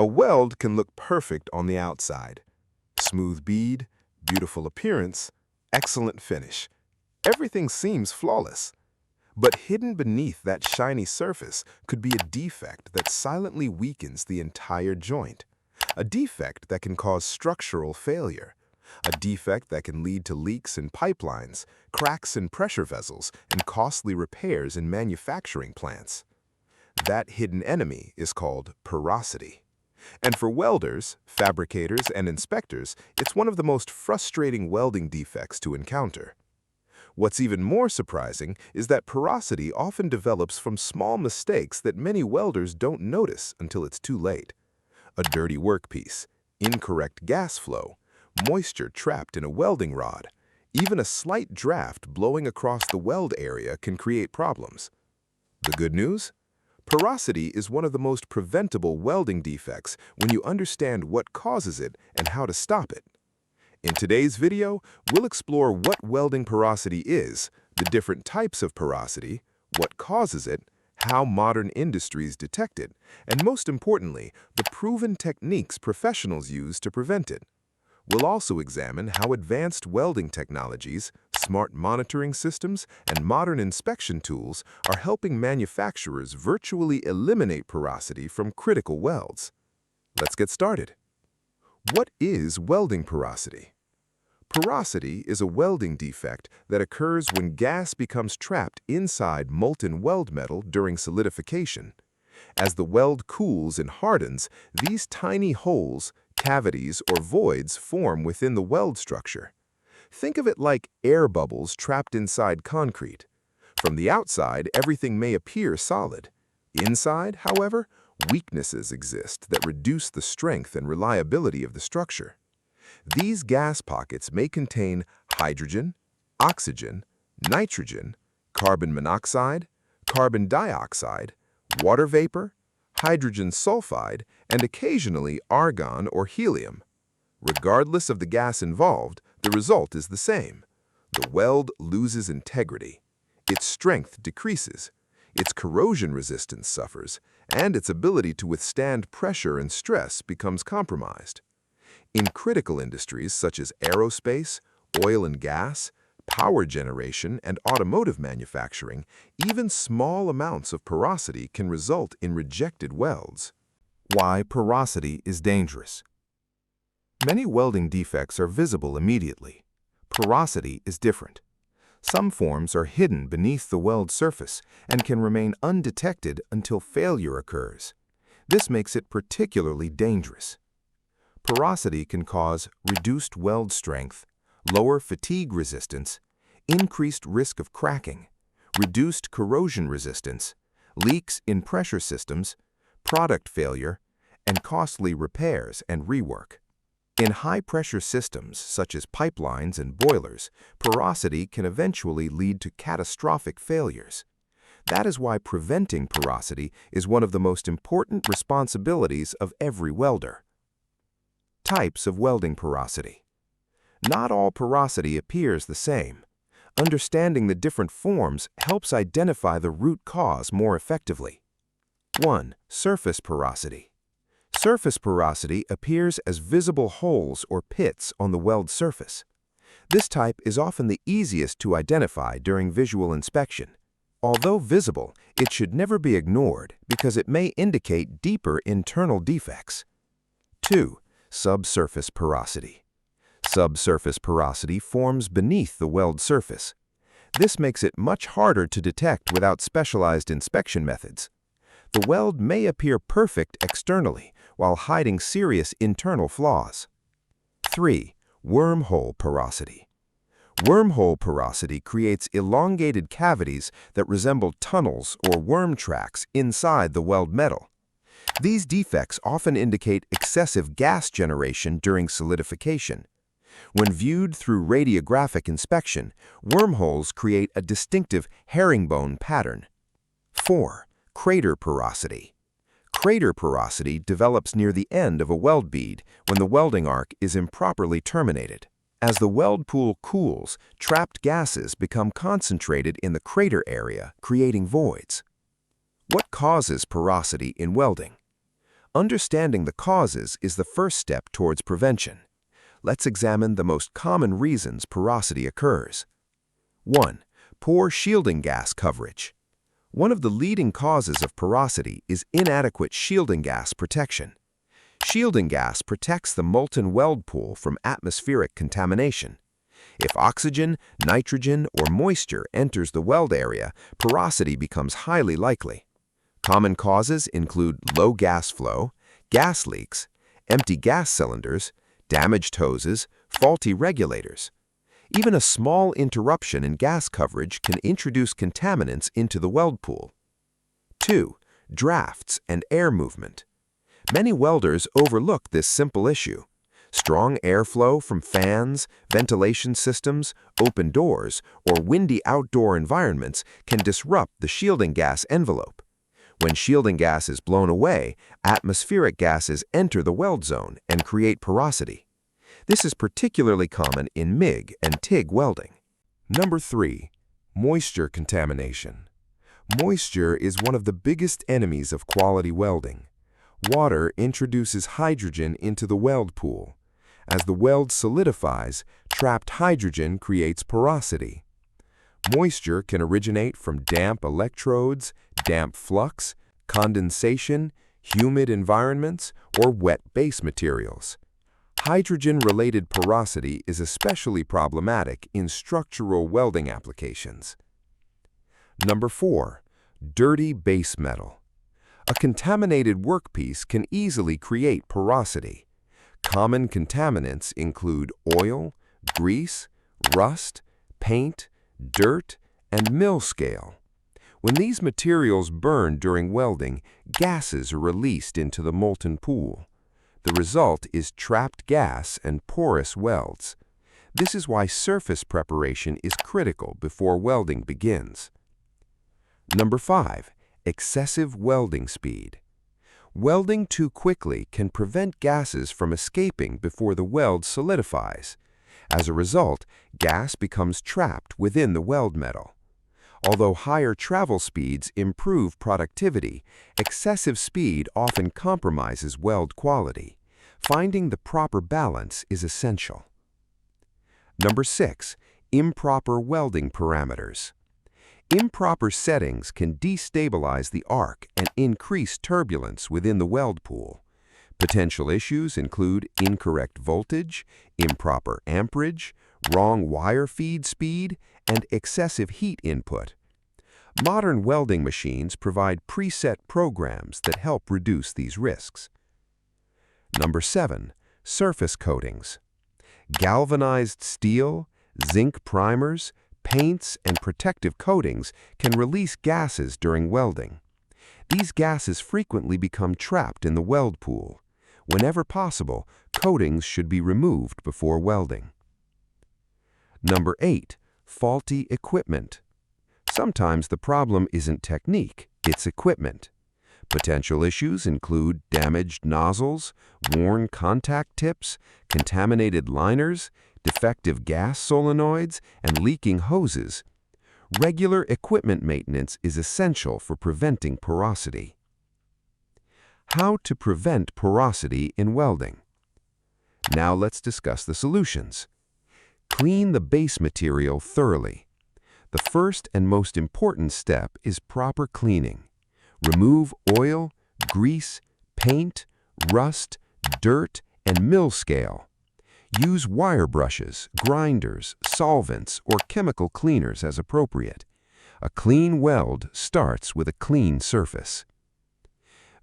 A weld can look perfect on the outside. Smooth bead, beautiful appearance, excellent finish. Everything seems flawless. But hidden beneath that shiny surface could be a defect that silently weakens the entire joint. A defect that can cause structural failure. A defect that can lead to leaks in pipelines, cracks in pressure vessels, and costly repairs in manufacturing plants. That hidden enemy is called porosity. And for welders, fabricators, and inspectors, it's one of the most frustrating welding defects to encounter. What's even more surprising is that porosity often develops from small mistakes that many welders don't notice until it's too late. A dirty workpiece, incorrect gas flow, moisture trapped in a welding rod, even a slight draft blowing across the weld area can create problems. The good news? Porosity is one of the most preventable welding defects when you understand what causes it and how to stop it. In today's video, we'll explore what welding porosity is, the different types of porosity, what causes it, how modern industries detect it, and most importantly, the proven techniques professionals use to prevent it. We'll also examine how advanced welding technologies, smart monitoring systems, and modern inspection tools are helping manufacturers virtually eliminate porosity from critical welds. Let's get started. What is welding porosity? Porosity is a welding defect that occurs when gas becomes trapped inside molten weld metal during solidification. As the weld cools and hardens, these tiny holes, cavities, or voids form within the weld structure. Think of it like air bubbles trapped inside concrete. From the outside, everything may appear solid. Inside, however, weaknesses exist that reduce the strength and reliability of the structure. These gas pockets may contain hydrogen, oxygen, nitrogen, carbon monoxide, carbon dioxide, water vapor, hydrogen sulfide, and occasionally argon or helium. Regardless of the gas involved, the result is the same. The weld loses integrity. Its strength decreases. Its corrosion resistance suffers, and its ability to withstand pressure and stress becomes compromised. In critical industries such as aerospace, oil and gas, power generation, and automotive manufacturing, even small amounts of porosity can result in rejected welds. Why porosity is dangerous. Many welding defects are visible immediately. Porosity is different. Some forms are hidden beneath the weld surface and can remain undetected until failure occurs. This makes it particularly dangerous. Porosity can cause reduced weld strength, lower fatigue resistance, increased risk of cracking, reduced corrosion resistance, leaks in pressure systems, product failure, and costly repairs and rework. In high-pressure systems such as pipelines and boilers, porosity can eventually lead to catastrophic failures. That is why preventing porosity is one of the most important responsibilities of every welder. Types of welding porosity. Not all porosity appears the same. Understanding the different forms helps identify the root cause more effectively. 1. Surface porosity. Surface porosity appears as visible holes or pits on the weld surface. This type is often the easiest to identify during visual inspection. Although visible, it should never be ignored because it may indicate deeper internal defects. 2. Subsurface porosity. Subsurface porosity forms beneath the weld surface. This makes it much harder to detect without specialized inspection methods. The weld may appear perfect externally while hiding serious internal flaws. 3. Wormhole porosity. Wormhole porosity creates elongated cavities that resemble tunnels or worm tracks inside the weld metal. These defects often indicate excessive gas generation during solidification. When viewed through radiographic inspection, wormholes create a distinctive herringbone pattern. 4. Crater porosity. Crater porosity develops near the end of a weld bead when the welding arc is improperly terminated. As the weld pool cools, trapped gases become concentrated in the crater area, creating voids. What causes porosity in welding? Understanding the causes is the first step towards prevention. Let's examine the most common reasons porosity occurs. 1. Poor shielding gas coverage. One of the leading causes of porosity is inadequate shielding gas protection. Shielding gas protects the molten weld pool from atmospheric contamination. If oxygen, nitrogen, or moisture enters the weld area, porosity becomes highly likely. Common causes include low gas flow, gas leaks, empty gas cylinders, damaged hoses, faulty regulators. Even a small interruption in gas coverage can introduce contaminants into the weld pool. 2. Drafts and air movement. Many welders overlook this simple issue. Strong airflow from fans, ventilation systems, open doors, or windy outdoor environments can disrupt the shielding gas envelope. When shielding gas is blown away, atmospheric gases enter the weld zone and create porosity. This is particularly common in MIG and TIG welding. Number 3. Moisture contamination. Moisture is one of the biggest enemies of quality welding. Water introduces hydrogen into the weld pool. As the weld solidifies, trapped hydrogen creates porosity. Moisture can originate from damp electrodes, damp flux, condensation, humid environments, or wet base materials. Hydrogen-related porosity is especially problematic in structural welding applications. Number 4. Dirty base metal. A contaminated workpiece can easily create porosity. Common contaminants include oil, grease, rust, paint, dirt, and mill scale. When these materials burn during welding, gases are released into the molten pool. The result is trapped gas and porous welds. This is why surface preparation is critical before welding begins. Number 5. Excessive welding speed. Welding too quickly can prevent gases from escaping before the weld solidifies. As a result, gas becomes trapped within the weld metal. Although higher travel speeds improve productivity, excessive speed often compromises weld quality. Finding the proper balance is essential. Number 6. Improper welding parameters. Improper settings can destabilize the arc and increase turbulence within the weld pool. Potential issues include incorrect voltage, improper amperage, wrong wire feed speed, and excessive heat input. Modern welding machines provide preset programs that help reduce these risks. Number 7. Surface coatings. Galvanized steel, zinc primers, paints, and protective coatings can release gases during welding. These gases frequently become trapped in the weld pool. Whenever possible, coatings should be removed before welding. Number 8. Faulty equipment. Sometimes the problem isn't technique, it's equipment. Potential issues include damaged nozzles, worn contact tips, contaminated liners, defective gas solenoids, and leaking hoses. Regular equipment maintenance is essential for preventing porosity. How to prevent porosity in welding. Now let's discuss the solutions. Clean the base material thoroughly. The first and most important step is proper cleaning. Remove oil, grease, paint, rust, dirt, and mill scale. Use wire brushes, grinders, solvents, or chemical cleaners as appropriate. A clean weld starts with a clean surface.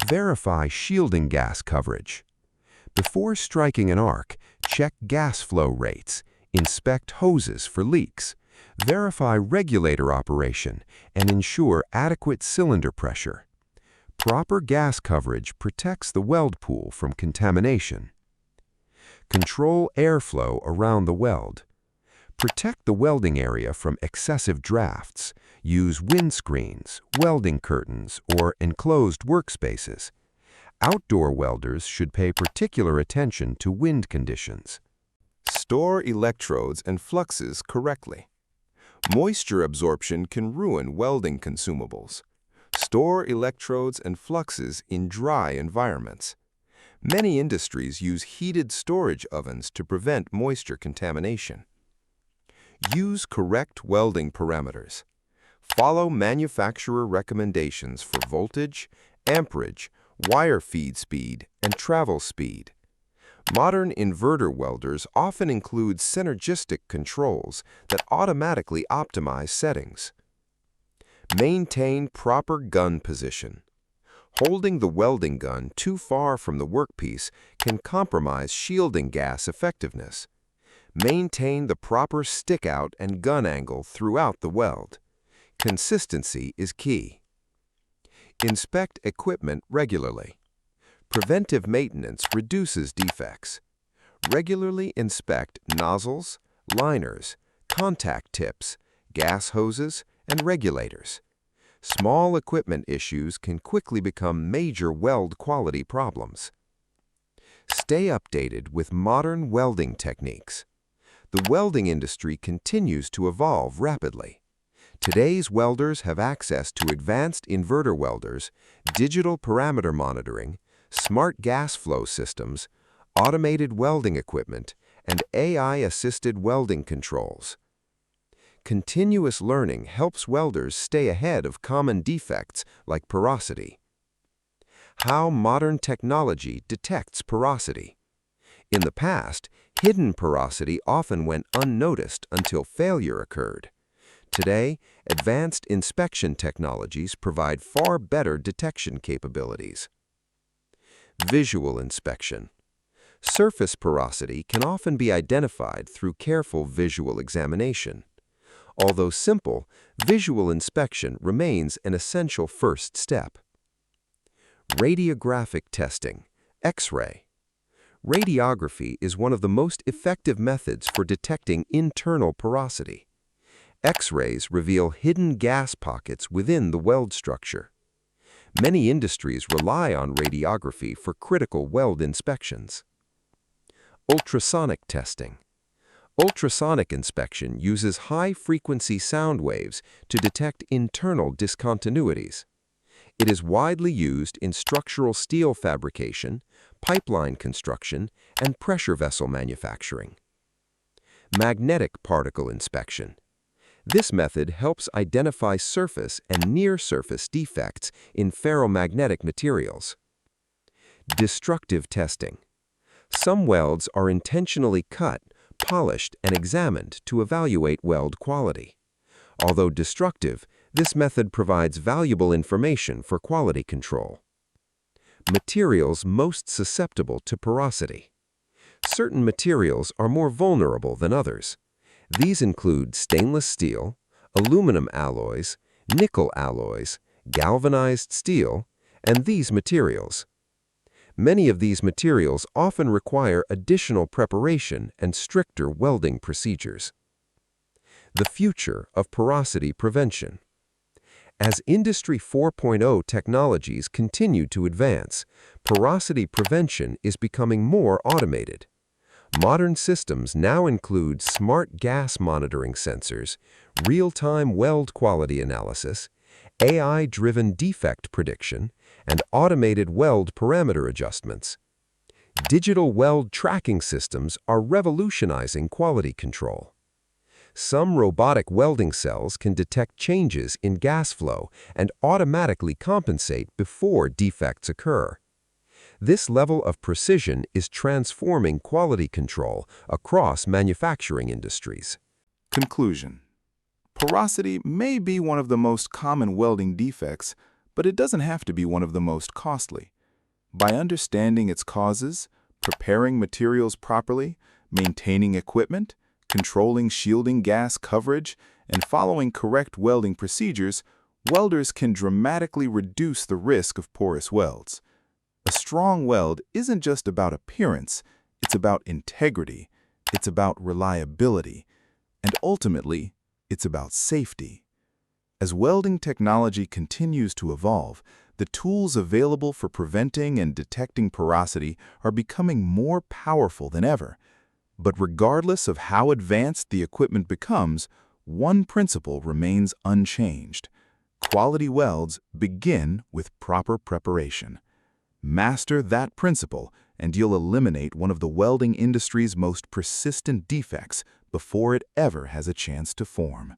Verify shielding gas coverage. Before striking an arc, check gas flow rates, inspect hoses for leaks, verify regulator operation, and ensure adequate cylinder pressure. Proper gas coverage protects the weld pool from contamination. Control airflow around the weld. Protect the welding area from excessive drafts. Use windscreens, welding curtains, or enclosed workspaces. Outdoor welders should pay particular attention to wind conditions. Store electrodes and fluxes correctly. Moisture absorption can ruin welding consumables. Store electrodes and fluxes in dry environments. Many industries use heated storage ovens to prevent moisture contamination. Use correct welding parameters. Follow manufacturer recommendations for voltage, amperage, wire feed speed, and travel speed. Modern inverter welders often include synergistic controls that automatically optimize settings. Maintain proper gun position. Holding the welding gun too far from the workpiece can compromise shielding gas effectiveness. Maintain the proper stick-out and gun angle throughout the weld. Consistency is key. Inspect equipment regularly. Preventive maintenance reduces defects. Regularly inspect nozzles, liners, contact tips, gas hoses, and regulators. Small equipment issues can quickly become major weld quality problems. Stay updated with modern welding techniques. The welding industry continues to evolve rapidly. Today's welders have access to advanced inverter welders, digital parameter monitoring, smart gas flow systems, automated welding equipment, and AI-assisted welding controls. Continuous learning helps welders stay ahead of common defects like porosity. How modern technology detects porosity. In the past, hidden porosity often went unnoticed until failure occurred. Today, advanced inspection technologies provide far better detection capabilities. Visual inspection. Surface porosity can often be identified through careful visual examination. Although simple, visual inspection remains an essential first step. Radiographic testing, X-ray. Radiography is one of the most effective methods for detecting internal porosity. X-rays reveal hidden gas pockets within the weld structure. Many industries rely on radiography for critical weld inspections. Ultrasonic testing. Ultrasonic inspection uses high-frequency sound waves to detect internal discontinuities. It is widely used in structural steel fabrication, pipeline construction, and pressure vessel manufacturing. Magnetic particle inspection. This method helps identify surface and near-surface defects in ferromagnetic materials. Destructive testing. Some welds are intentionally cut, polished, and examined to evaluate weld quality. Although destructive, this method provides valuable information for quality control. Materials most susceptible to porosity. Certain materials are more vulnerable than others. These include stainless steel, aluminum alloys, nickel alloys, galvanized steel, and these materials. Many of these materials often require additional preparation and stricter welding procedures. The future of porosity prevention. As Industry 4.0 technologies continue to advance, porosity prevention is becoming more automated. Modern systems now include smart gas monitoring sensors, real-time weld quality analysis, AI-driven defect prediction, and automated weld parameter adjustments. Digital weld tracking systems are revolutionizing quality control. Some robotic welding cells can detect changes in gas flow and automatically compensate before defects occur. This level of precision is transforming quality control across manufacturing industries. Conclusion. Porosity may be one of the most common welding defects, but it doesn't have to be one of the most costly. By understanding its causes, preparing materials properly, maintaining equipment, controlling shielding gas coverage, and following correct welding procedures, welders can dramatically reduce the risk of porous welds. A strong weld isn't just about appearance, it's about integrity, it's about reliability, and ultimately, it's about safety. As welding technology continues to evolve, the tools available for preventing and detecting porosity are becoming more powerful than ever. But regardless of how advanced the equipment becomes, one principle remains unchanged. Quality welds begin with proper preparation. Master that principle, and you'll eliminate one of the welding industry's most persistent defects before it ever has a chance to form.